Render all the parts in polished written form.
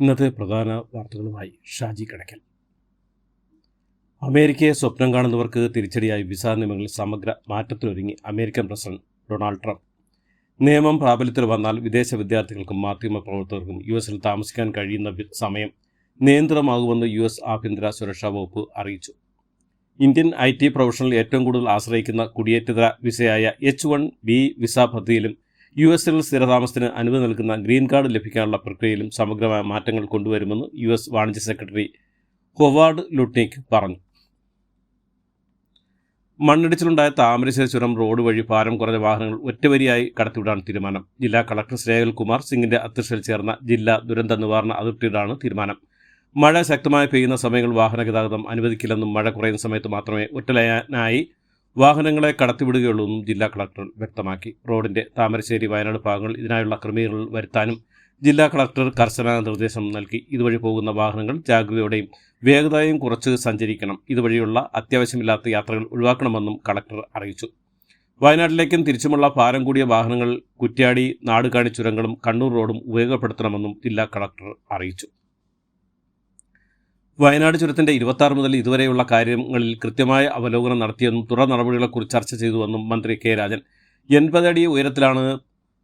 ഇന്നത്തെ പ്രധാന വാർത്തകളുമായി ഷാജി കടക്കൽ. അമേരിക്കയെ സ്വപ്നം കാണുന്നവർക്ക് തിരിച്ചടിയായി വിസ നിയമങ്ങളിൽ സമഗ്ര മാറ്റത്തിനൊരുങ്ങി അമേരിക്കൻ പ്രസിഡന്റ് ഡൊണാൾഡ് ട്രംപ്. നിയമം പ്രാബല്യത്തിൽ വന്നാൽ വിദേശ വിദ്യാർത്ഥികൾക്കും മാധ്യമപ്രവർത്തകർക്കും യുഎസിൽ താമസിക്കാൻ കഴിയുന്ന സമയം നിയന്ത്രണമാകുമെന്ന് യുഎസ് ആഭ്യന്തര സുരക്ഷാ വകുപ്പ് അറിയിച്ചു. ഇന്ത്യൻ IT പ്രൊഫഷണൽ ഏറ്റവും കൂടുതൽ ആശ്രയിക്കുന്ന കുടിയേറ്റ വിസയായ H-1B വിസ പദ്ധതിയിലും യുഎസിൽ സ്ഥിരതാമസത്തിന് അനുമതി നൽകുന്ന ഗ്രീൻ കാർഡ് ലഭിക്കാനുള്ള പ്രക്രിയയിലും സമഗ്രമായ മാറ്റങ്ങൾ കൊണ്ടുവരുമെന്ന് യുഎസ് വാണിജ്യ സെക്രട്ടറി ഹൊവാർഡ് ലുട്നിക് പറഞ്ഞു. മണ്ണിടിച്ചിലുണ്ടായ താമരശ്ശേരി ചുരം റോഡ് വഴി ഭാരം കുറഞ്ഞ വാഹനങ്ങൾ ഒറ്റവരിയായി കടത്തിവിടാൻ തീരുമാനം. ജില്ലാ കളക്ടർ ശ്രേയൽ കുമാർ സിംഗിന്റെ അധ്യക്ഷതയിൽ ചേർന്ന ജില്ലാ ദുരന്ത നിവാരണ അതോറിറ്റിയുടെയാണ് തീരുമാനം. മഴ ശക്തമായി പെയ്യുന്ന സമയങ്ങളിൽ വാഹന ഗതാഗതം അനുവദിക്കില്ലെന്നും മഴ കുറയുന്ന സമയത്ത് മാത്രമേ ഒറ്റലൈനായി വാഹനങ്ങളെ കടത്തിവിടുകയുള്ളൂ എന്നും ജില്ലാ കളക്ടർ വ്യക്തമാക്കി. റോഡിന്റെ താമരശ്ശേരി വയനാട് ഭാഗങ്ങൾ ഇതിനായുള്ള ക്രമീകരണങ്ങൾ വരുത്താനും ജില്ലാ കളക്ടർ കർശന നിർദ്ദേശം നൽകി. ഇതുവഴി പോകുന്ന വാഹനങ്ങൾ ജാഗ്രതയോടെയും വേഗതയും കുറച്ച് സഞ്ചരിക്കണം. ഇതുവഴിയുള്ള അത്യാവശ്യമില്ലാത്ത യാത്രകൾ ഒഴിവാക്കണമെന്നും കളക്ടർ അറിയിച്ചു. വയനാട്ടിലേക്കും തിരിച്ചുമുള്ള ഭാരം കൂടിയ വാഹനങ്ങൾ കുറ്റ്യാടി നാടുകാണി ചുരങ്ങളും കണ്ണൂർ റോഡും ഉപയോഗപ്പെടുത്തണമെന്നും ജില്ലാ കളക്ടർ അറിയിച്ചു. വയനാട് ചുരത്തിന്റെ 26 മുതൽ ഇതുവരെയുള്ള കാര്യങ്ങളിൽ കൃത്യമായ അവലോകനം നടത്തിയെന്നും തുടർ നടപടികളെക്കുറിച്ച് ചർച്ച ചെയ്തുവെന്നും മന്ത്രി കെ രാജൻ. 80 അടി ഉയരത്തിലാണ്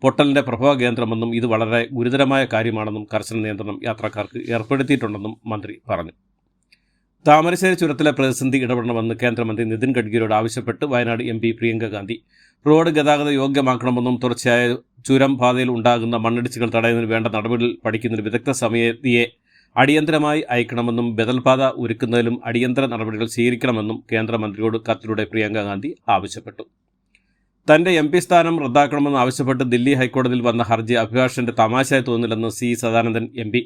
പൊട്ടലിന്റെ പ്രഭവ കേന്ദ്രമെന്നും ഇത് വളരെ ഗുരുതരമായ കാര്യമാണെന്നും കർശന നിയന്ത്രണം യാത്രക്കാർക്ക് ഏർപ്പെടുത്തിയിട്ടുണ്ടെന്നും മന്ത്രി പറഞ്ഞു. താമരശ്ശേരി ചുരത്തിലെ പ്രതിസന്ധി ഇടപെടണമെന്ന് കേന്ദ്രമന്ത്രി നിതിൻ ഗഡ്കരിയോട് ആവശ്യപ്പെട്ട് വയനാട് MP പ്രിയങ്ക ഗാന്ധി. റോഡ് ഗതാഗത യോഗ്യമാക്കണമെന്നും തുടർച്ചയായ ചുരം പാതയിൽ ഉണ്ടാകുന്ന മണ്ണിടിച്ചിലുകൾ തടയുന്നതിന് വേണ്ട നടപടികൾ പഠിക്കുന്നതിന് വിദഗ്ധ സമിതിയെ അടിയന്തരമായി അയക്കണമെന്നും ബദൽപാത ഒരുക്കുന്നതിലും അടിയന്തര നടപടികൾ സ്വീകരിക്കണമെന്നും കേന്ദ്രമന്ത്രിയോട് കത്തിലൂടെ പ്രിയങ്ക ഗാന്ധി ആവശ്യപ്പെട്ടു. തന്റെ MP സ്ഥാനം റദ്ദാക്കണമെന്ന് ആവശ്യപ്പെട്ട് ദില്ലി ഹൈക്കോടതിയിൽ വന്ന ഹർജി അഭിഭാഷകന്റെ തമാശയായി തോന്നില്ലെന്ന് C സദാനന്ദൻ MP.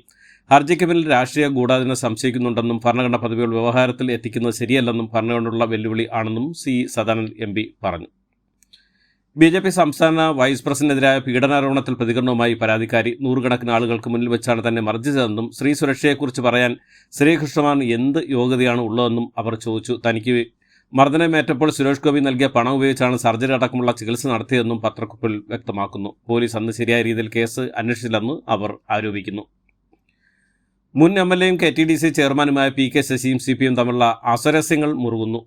ഹർജിക്ക് പിന്നിൽ രാഷ്ട്രീയ ഗൂഢാലോചന സംശയിക്കുന്നുണ്ടെന്നും ഭരണഘടനാ പദവികൾ വ്യവഹാരത്തിൽ എത്തിക്കുന്നത് ശരിയല്ലെന്നും ഭരണഘടനയുള്ള വെല്ലുവിളി ആണെന്നും C സദാനന്ദൻ MP പറഞ്ഞു. BJP സംസ്ഥാന വൈസ് പ്രസിഡന്റിനെതിരായ പീഡനാരോപണത്തിൽ പ്രതികരണവുമായി പരാതിക്കാരി. നൂറുകണക്കിന് ആളുകൾക്ക് മുന്നിൽ വെച്ചാണ് തന്നെ മർദ്ദിച്ചതെന്നും സ്ത്രീ സുരക്ഷയെക്കുറിച്ച് പറയാൻ ശ്രീകൃഷ്ണമാറിന് എന്ത് യോഗ്യതയാണ് ഉള്ളതെന്നും അവർ ചോദിച്ചു. തനിക്ക് മർദ്ദനമേറ്റപ്പോൾ സുരേഷ് ഗോപി നൽകിയ പണം ഉപയോഗിച്ചാണ് സർജറി അടക്കമുള്ള ചികിത്സ നടത്തിയതെന്നും പത്രക്കുറിപ്പിൽ വ്യക്തമാക്കുന്നു. പോലീസ് അന്ന് ശരിയായ രീതിയിൽ കേസ് അന്വേഷിച്ചില്ലെന്ന് അവർ ആരോപിക്കുന്നു. മുൻ MLAയും KTDC ചെയർമാനുമായ PK ശശിയും CPM തമ്മിലുള്ള അസ്വാരസ്യങ്ങൾ മുറുകുന്നു.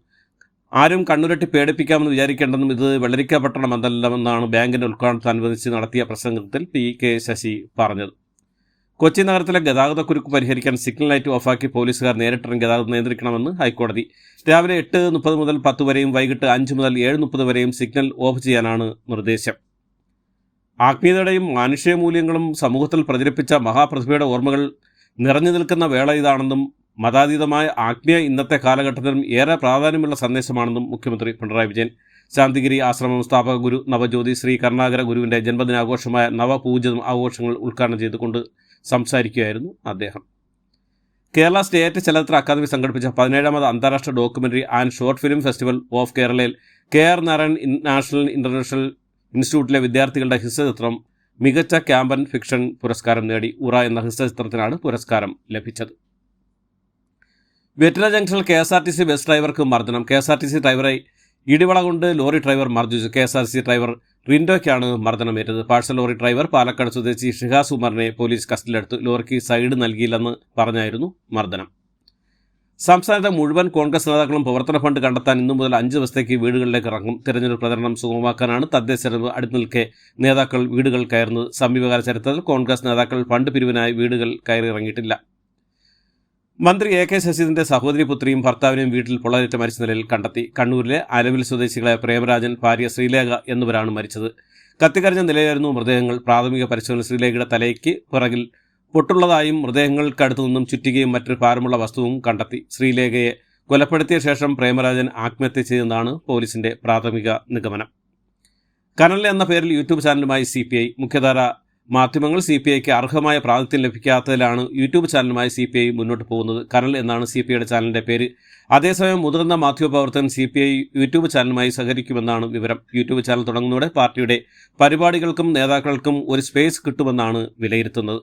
ആരും കണ്ണുരട്ടി പേടിപ്പിക്കാമെന്ന് വിചാരിക്കേണ്ടെന്നും ഇത് വെള്ളരിക്കപ്പെട്ടണം എന്നല്ലെന്നാണ് ബാങ്കിന്റെ ഉദ്ഘാടനത്തോടനുബന്ധിച്ച് നടത്തിയ പ്രസംഗത്തിൽ PK ശശി പറഞ്ഞത്. കൊച്ചി നഗരത്തിലെ ഗതാഗതക്കുരുക്ക് പരിഹരിക്കാൻ സിഗ്നൽ ലൈറ്റ് ഓഫാക്കി പോലീസുകാർ നേരിട്ടിറങ്ങി ഗതാഗതം നിയന്ത്രിക്കണമെന്ന് ഹൈക്കോടതി. രാവിലെ 8:30 മുതൽ 10 വരെയും വൈകിട്ട് 5 മുതൽ 7:30 വരെയും സിഗ്നൽ ഓഫ് ചെയ്യാനാണ് നിർദ്ദേശം. ആത്മീയതയുടെയും മാനുഷിക മൂല്യങ്ങളും സമൂഹത്തിൽ പ്രചരിപ്പിച്ച മഹാപ്രതിഭയുടെ ഓർമ്മകൾ നിറഞ്ഞു നിൽക്കുന്ന വേള ഇതാണെന്നും മതാതീതമായ ആത്മീയ ഇന്നത്തെ കാലഘട്ടത്തിലും ഏറെ പ്രാധാന്യമുള്ള സന്ദേശമാണെന്നും മുഖ്യമന്ത്രി പിണറായി വിജയൻ. ശാന്തിഗിരി ആശ്രമം സ്ഥാപക ഗുരു നവജ്യോതി ശ്രീ കരുണാകര ഗുരുവിൻ്റെ ജന്മദിനാഘോഷമായ നവപൂജിതം ആഘോഷങ്ങൾ ഉദ്ഘാടനം ചെയ്തുകൊണ്ട് സംസാരിക്കുകയായിരുന്നു അദ്ദേഹം. കേരള സ്റ്റേറ്റ് ചലച്ചിത്ര അക്കാദമി സംഘടിപ്പിച്ച 17ാമത് അന്താരാഷ്ട്ര documentary and short film festival of കേരളയിൽ KR നാരായൺ നാഷണൽ ഇൻ്റർനാഷണൽ ഇൻസ്റ്റിറ്റ്യൂട്ടിലെ വിദ്യാർത്ഥികളുടെ ഹിസ്സചിത്രം മികച്ച ക്യാമ്പൻ ഫിക്ഷൻ പുരസ്കാരം നേടി. ഉറ എന്ന ഹിസ്സചിത്രത്തിനാണ് പുരസ്കാരം ലഭിച്ചത്. വെറ്റില ജംഗ്ഷനിൽ KSRTC ബസ് ഡ്രൈവർക്ക് മർദ്ദനം. KSRTC ഡ്രൈവറെ ഇടിവള കൊണ്ട് ലോറി ഡ്രൈവർ മർദ്ദിച്ചു. KSRTC ഡ്രൈവർ റിൻഡോയ്ക്കാണ് മർദ്ദനമേറ്റത്. പാഴ്സൽ ലോറി ഡ്രൈവർ പാലക്കാട് സ്വദേശി ഷിഹാസ് ഉമറിനെ പോലീസ് കസ്റ്റഡിയിലെടുത്തു. ലോറിക്ക് സൈഡ് നൽകിയില്ലെന്ന് പറഞ്ഞായിരുന്നു മർദ്ദനം. സംസ്ഥാനത്തെ മുഴുവൻ കോൺഗ്രസ് നേതാക്കളും പ്രവർത്തന ഫണ്ട് കണ്ടെത്താൻ ഇന്നു മുതൽ 5 ദിവസത്തേക്ക് വീടുകളിലേക്ക് ഇറങ്ങും. തെരഞ്ഞെടുപ്പ് പ്രചരണം സുഗമമാക്കാനാണ് തദ്ദേശ തെരഞ്ഞെടുപ്പ് അടുത്ത് നിൽക്കെ നേതാക്കൾ വീടുകൾ കയറുന്നത്. സമീപകാല ചരിത്രത്തിൽ കോൺഗ്രസ് നേതാക്കൾ ഫണ്ട് പിരിവിനായി വീടുകൾ കയറിയിറങ്ങിയിട്ടില്ല. മന്ത്രി AK ശശീന്ദ്രന്റെ സഹോദരി പുത്രിയും ഭർത്താവിനെയും വീട്ടിൽ പൊള്ളലേറ്റ് മരിച്ച നിലയിൽ കണ്ടെത്തി. കണ്ണൂരിലെ അലവിൽ സ്വദേശികളായ പ്രേമരാജൻ, ഭാര്യ ശ്രീലേഖ എന്നിവരാണ് മരിച്ചത്. കത്തിക്കരിഞ്ഞ നിലയിലായിരുന്നു മൃതദേഹങ്ങൾ. പ്രാഥമിക പരിശോധന ശ്രീലേഖയുടെ തലയ്ക്ക് പിറകിൽ പൊട്ടുള്ളതായും മൃതദേഹങ്ങൾക്കടുത്തു നിന്നും ചുറ്റികയും മറ്റൊരു ഭാരമുള്ള വസ്തുവും കണ്ടെത്തി. ശ്രീലേഖയെ കൊലപ്പെടുത്തിയ ശേഷം പ്രേമരാജൻ ആത്മഹത്യ ചെയ്തെന്നാണ് പോലീസിന്റെ പ്രാഥമിക നിഗമനം. കനൽ എന്ന പേരിൽ യൂട്യൂബ് ചാനലുമായി CPI. മുഖ്യധാര മാധ്യമങ്ങൾ CPIക്ക് അർഹമായ പ്രാതിനിധ്യം ലഭിക്കാത്തതിലാണ് യൂട്യൂബ് ചാനലുമായി CPI മുന്നോട്ട് പോകുന്നത്. കനൽ എന്നാണ് CPIയുടെ ചാനലിന്റെ പേര്. അതേസമയം മുതിർന്ന മാധ്യമപ്രവർത്തകൻ CPI യൂട്യൂബ് ചാനലുമായി സഹകരിക്കുമെന്നാണ് വിവരം. യൂട്യൂബ് ചാനൽ തുടങ്ങുന്നതോടെ പാർട്ടിയുടെ പരിപാടികൾക്കും നേതാക്കൾക്കും ഒരു സ്പേസ് കിട്ടുമെന്നാണ് വിലയിരുത്തുന്നത്.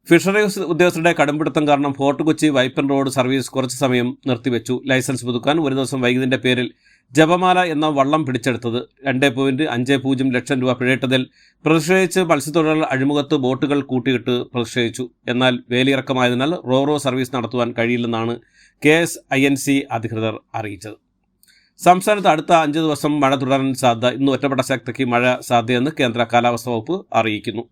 ഫിഷറീസ് ഉദ്യോഗസ്ഥരുടെ കടുംപിടുത്തം കാരണം ഫോർട്ട് കൊച്ചി വൈപ്പൻ റോഡ് സർവീസ് കുറച്ച് സമയം നിർത്തിവെച്ചു. ലൈസൻസ് പുതുക്കാൻ ഒരു ദിവസം വൈകിയതിൻ്റെ പേരിൽ ജപമാല എന്ന വള്ളം പിടിച്ചെടുത്തത്. 2.50 ലക്ഷം രൂപ പിഴയിട്ടതിൽ പ്രതിഷേധിച്ച് മത്സ്യത്തൊഴിലാളികൾ അഴിമുഖത്ത് ബോട്ടുകൾ കൂട്ടിയിട്ട് പ്രതിഷേധിച്ചു. എന്നാൽ വേലിയിറക്കമായതിനാൽ റോറോ സർവീസ് നടത്തുവാൻ കഴിയില്ലെന്നാണ് KSINC അധികൃതർ അറിയിച്ചത്. സംസ്ഥാനത്ത് അടുത്ത 5 ദിവസം മഴ തുടരാൻ സാധ്യത. ഇന്ന് ഒറ്റപ്പെട്ട ശക്തിക്ക് മഴ സാധ്യതയെന്ന് കേന്ദ്ര കാലാവസ്ഥാ വകുപ്പ് അറിയിക്കുന്നു.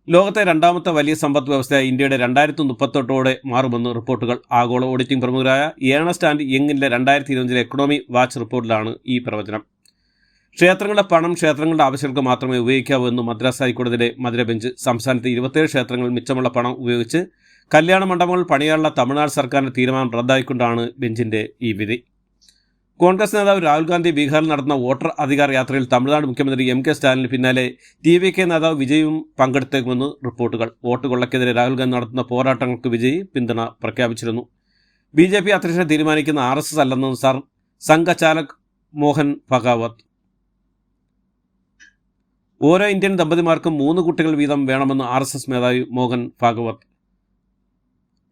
ലോകത്തെ രണ്ടാമത്തെ വലിയ സമ്പദ് വ്യവസ്ഥയായ ഇന്ത്യയുടെ 2038 മാറുമെന്ന് റിപ്പോർട്ടുകൾ. ആഗോള ഓഡിറ്റിംഗ് പ്രമുഖരായ ഏണസ്റ്റ് ആൻഡ് യങ്ങിൻ്റെ 2025 എക്കണോമി വാച്ച് റിപ്പോർട്ടിലാണ് ഈ പ്രവചനം. ക്ഷേത്രങ്ങളുടെ പണം ക്ഷേത്രങ്ങളുടെ ആവശ്യങ്ങൾക്ക് മാത്രമേ ഉപയോഗിക്കാവൂ എന്ന് മദ്രാസ് ഹൈക്കോടതിയുടെ മധുര ബെഞ്ച്. സംസ്ഥാനത്ത് 27 ക്ഷേത്രങ്ങളിൽ മിച്ചമുള്ള പണം ഉപയോഗിച്ച് കല്യാണ മണ്ഡപങ്ങൾ പണിയാനുള്ള തമിഴ്നാട് സർക്കാരിൻ്റെ തീരുമാനം റദ്ദായിക്കൊണ്ടാണ് ബെഞ്ചിൻ്റെ ഈ വിധി. കോൺഗ്രസ് നേതാവ് രാഹുൽ ഗാന്ധി ബീഹാറിൽ നടന്ന വോട്ടർ അധികാർ യാത്രയിൽ തമിഴ്നാട് മുഖ്യമന്ത്രി MK സ്റ്റാലിന് പിന്നാലെ TVK നേതാവ് വിജയും പങ്കെടുത്തേക്കുമെന്ന് റിപ്പോർട്ടുകൾ. വോട്ട് കൊള്ളയ്ക്കെതിരെ രാഹുൽ ഗാന്ധി നടത്തുന്ന പോരാട്ടങ്ങൾക്ക് വിജയ് പിന്തുണ പ്രഖ്യാപിച്ചിരുന്നു. BJP അധ്യക്ഷനെ തീരുമാനിക്കുന്ന RSS അല്ലെന്ന് സംഘചാലക് മോഹൻ ഭഗവത്. ഓരോ ഇന്ത്യൻ ദമ്പതിമാർക്കും 3 കുട്ടികൾ വീതം വേണമെന്ന് RSS മേധാവി മോഹൻ ഭാഗവത്.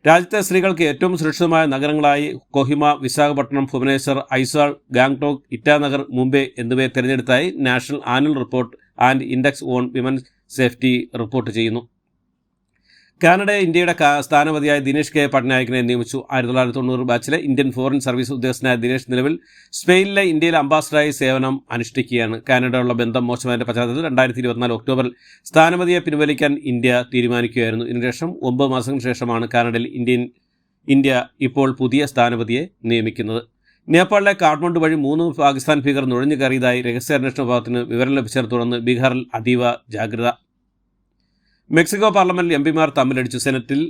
രാജ്യത്തെ സ്ത്രീകൾക്ക് ഏറ്റവും സുരക്ഷിതമായ നഗരങ്ങളായി കൊഹിമ, വിശാഖപട്ടണം, ഭുവനേശ്വർ, ഐസാൾ, ഗാംഗ്ടോക്ക്, ഇറ്റാനഗർ, മുംബൈ എന്നിവയെ തിരഞ്ഞെടുത്തായി national annual report and index on women safety report ചെയ്യുന്നു. കാനഡയെ ഇന്ത്യയുടെ സ്ഥാനപതിയായ ദിനേഷ് K പട്നായിക്കിനെ നിയമിച്ചു. 1990 ബാച്ചിലെ ഇന്ത്യൻ ഫോറിൻ സർവീസ് ഉദ്യോഗസ്ഥനായ ദിനേഷ് നിലവിൽ സ്പെയിനിലെ ഇന്ത്യയിലെ അംബാസഡറായി സേവനം അനുഷ്ഠിക്കുകയാണ്. കാനഡയുള്ള ബന്ധം മോശമായതിൻ്റെ പശ്ചാത്തലത്തിൽ 2024 ഒക്ടോബറിൽ സ്ഥാനപതിയെ പിൻവലിക്കാൻ ഇന്ത്യ തീരുമാനിക്കുകയായിരുന്നു. ഇതിനുശേഷം 9 മാസങ്ങൾക്ക് ശേഷമാണ് കാനഡയിൽ ഇന്ത്യ ഇപ്പോൾ പുതിയ സ്ഥാനപതിയെ നിയമിക്കുന്നത്. നേപ്പാളിലെ കാഠ്മണ്ഡു വഴി 3 പാകിസ്ഥാൻ ഭീകർ നുഴഞ്ഞു കയറിയതായി രഹസ്യാന്വേഷണ വിഭാഗത്തിന് വിവരം ലഭിച്ചതിനെ തുടർന്ന് ബീഹാറിൽ അതീവ ജാഗ്രത. മെക്സിക്കോ പാർലമെന്റിൽ MPമാർ തമ്മിലടിച്ചു. സെനറ്റിൽ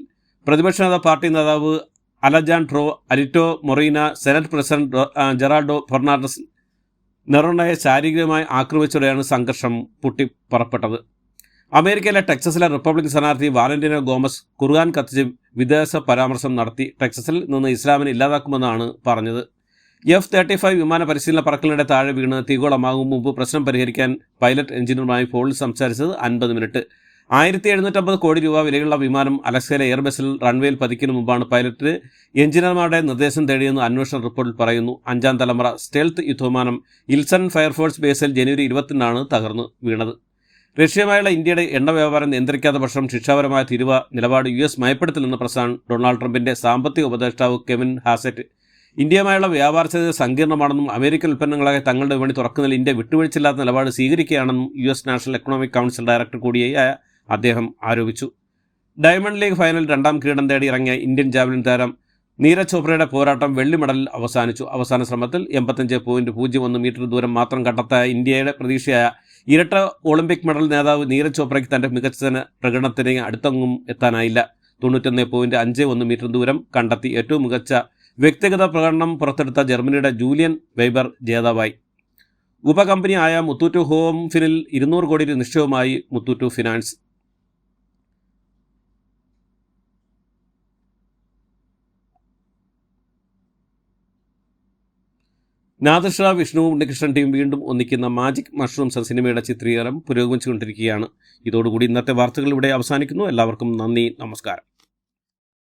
പ്രതിപക്ഷ പാർട്ടി നേതാവ് Alejandro Alito Moreno senate president Gerardo Fernandez നെറോണയെ ശാരീരികമായി ആക്രമിച്ചതോടെയാണ് സംഘർഷം പൊട്ടിപ്പുറപ്പെട്ടത്. അമേരിക്കയിലെ ടെക്സസിലെ റിപ്പബ്ലിക്കൻ സ്ഥാനാർത്ഥി വാലന്റീനോ ഗോമസ് ഖുർആൻ കത്തിച്ച് വിദേശ പരാമർശം നടത്തി. ടെക്സസിൽ നിന്ന് ഇസ്ലാമിനെ ഇല്ലാതാക്കുമെന്നാണ് പറഞ്ഞത്. F-35 വിമാന പരിശീലന പറക്കലിനിടെ താഴെ വീണ് തീഗോളമാകും മുമ്പ് പ്രശ്നം പരിഹരിക്കാൻ പൈലറ്റ് എഞ്ചിനീയറുമായി ഫോണിൽ സംസാരിച്ചത് 50 മിനിറ്റ്. 1750 കോടി രൂപ വിലയുള്ള വിമാനം അലസ്കയിലെ എയർബസിൽ റൺവേയിൽ പതിക്കുന്നതിന് മുമ്പാണ് പൈലറ്റ് എഞ്ചിനീയർമാരുടെ നിർദ്ദേശം തേടിയെന്ന് അന്വേഷണ റിപ്പോർട്ടിൽ പറയുന്നു. 5ാം തലമുറ സ്റ്റെൽത്ത് യുദ്ധവിമാനം ഇൽസൺ ഫയർഫോഴ്സ് ബേസിൽ ജനുവരി 20 തകർന്നു വീണത്. റഷ്യയുമായുള്ള ഇന്ത്യയുടെ എണ്ണ വ്യാപാരം നിയന്ത്രിക്കാത്ത പക്ഷം ശിക്ഷാപരമായ നിലപാട് US മയപ്പെടുത്തില്ലെന്ന് പ്രസിഡന്റ് ഡൊണാൾഡ് ട്രംപിന്റെ സാമ്പത്തിക ഉപദേഷ്ടാവ് കെവിൻ ഹാസറ്റ്. ഇന്ത്യയുമായുള്ള വ്യാപാര സ്ഥിതി സങ്കീർണമാണെന്നും അമേരിക്കൻ ഉൽപ്പന്നങ്ങളായ തങ്ങളുടെ വിപണി തുറക്കുന്നതിൽ ഇന്ത്യ വിട്ടുവീഴ്ചയില്ലാത്ത നിലപാട് സ്വീകരിക്കുകയാണെന്നും US national economic council director കൂടിയായ അദ്ദേഹം ആരോപിച്ചു. ഡയമണ്ട് ലീഗ് ഫൈനൽ 2ാം കിരീടം തേടി ഇറങ്ങിയ ഇന്ത്യൻ ജാവലിൻ താരം നീരജ് ചോപ്രയുടെ പോരാട്ടം വെള്ളി മെഡലിൽ അവസാനിച്ചു. അവസാന ശ്രമത്തിൽ 85.01 മീറ്റർ ദൂരം മാത്രം കണ്ടെത്തായ ഇന്ത്യയുടെ പ്രതീക്ഷയായ ഇരട്ട ഒളിമ്പിക് മെഡൽ നേതാവ് നീരജ് ചോപ്രയ്ക്ക് തൻ്റെ മികച്ച പ്രകടനത്തിന് അടുത്തെങ്ങും എത്താനായില്ല. 91.51 മീറ്റർ ദൂരം കണ്ടെത്തി ഏറ്റവും മികച്ച വ്യക്തിഗത പ്രകടനം പുറത്തെടുത്ത ജർമ്മനിയുടെ ജൂലിയൻ വെയ്ബർ ജേതാവായി. ഉപകമ്പനിയായ മുത്തൂറ്റ് ഹോം ഫിനിൽ 200 കോടി നിക്ഷേപമായി മുത്തൂറ്റ് ഫിനാൻസ്. നാദിർ ഷാ, വിഷ്ണു ഉണ്ണികൃഷ്ണൻ ടീം വീണ്ടും ഒന്നിക്കുന്ന മാജിക് മഷ്റൂംസ് സിനിമയുടെ ചിത്രീകരണം പുരോഗമിച്ചുകൊണ്ടിരിക്കുകയാണ്. ഇതോടുകൂടി ഇന്നത്തെ വാർത്തകൾ ഇവിടെ അവസാനിക്കുന്നു. എല്ലാവർക്കും നന്ദി, നമസ്കാരം.